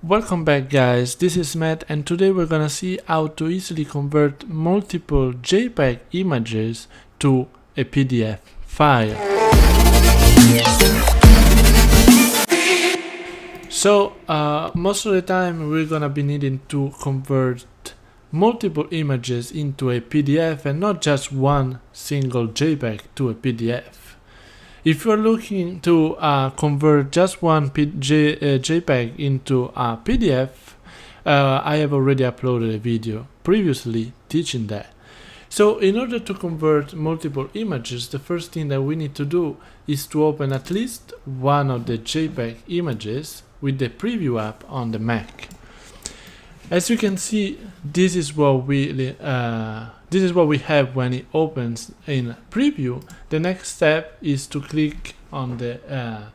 Welcome back guys, this is Matt and today we're gonna see how to easily convert multiple JPEG images to a PDF file. So most of the time we're gonna be needing to convert multiple images into a PDF and not just one single JPEG to a PDF. If you're looking to convert just one JPEG into a PDF, I have already uploaded a video previously teaching that. So in order to convert multiple images, the first thing that we need to do is to open at least one of the JPEG images with the preview app on the Mac. As you can see, this is what we have when it opens in preview. The next step is to click on the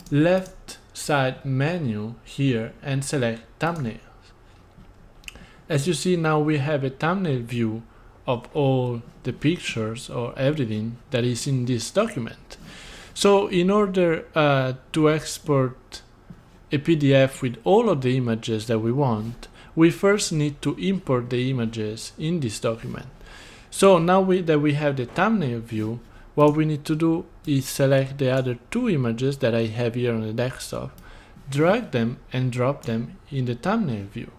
left side menu here and select thumbnails. As you see, now we have a thumbnail view of all the pictures or everything that is in this document. So in order to export a PDF with all of the images that we want, we first need to import the images in this document. So now that we have the thumbnail view, what we need to do is select the other two images that I have here on the desktop, drag them and drop them in the thumbnail view.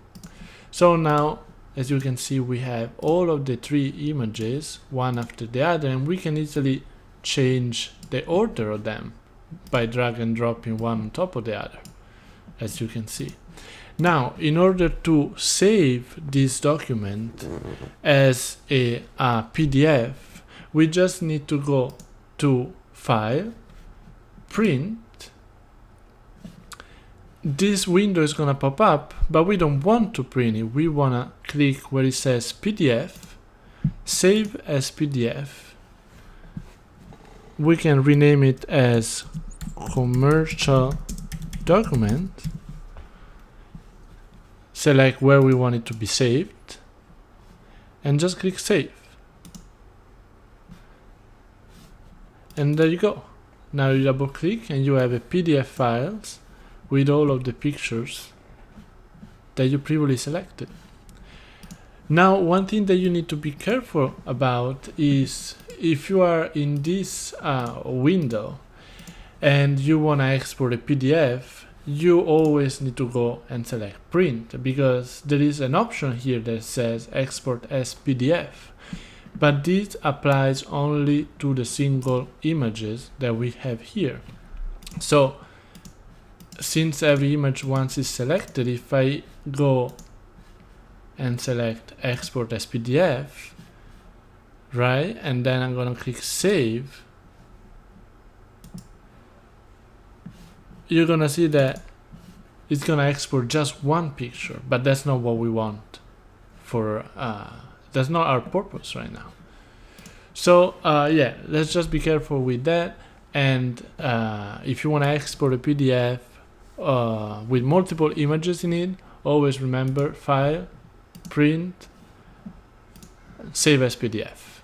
So now, as you can see, we have all of the three images, one after the other, and we can easily change the order of them by drag and dropping one on top of the other, as you can see. Now, in order to save this document as a PDF, we just need to go to File, Print. This window is going to pop up, but we don't want to print it. We want to click where it says PDF, Save as PDF. We can rename it as Commercial Document. Select where we want it to be saved and just click save. And there you go. Now you double click and you have a PDF files with all of the pictures that you previously selected. Now, one thing that you need to be careful about is if you are in this window and you want to export a PDF, you always need to go and select print, because there is an option here that says export as PDF, but this applies only to the single images that we have here. So since every image once is selected, if I go and select export as PDF, right, and then I'm gonna click save, you're gonna see that it's gonna export just one picture, but that's not what we want for that's not our purpose right now. So yeah, let's just be careful with that. And if you want to export a PDF with multiple images in it, always remember File, Print, Save as PDF.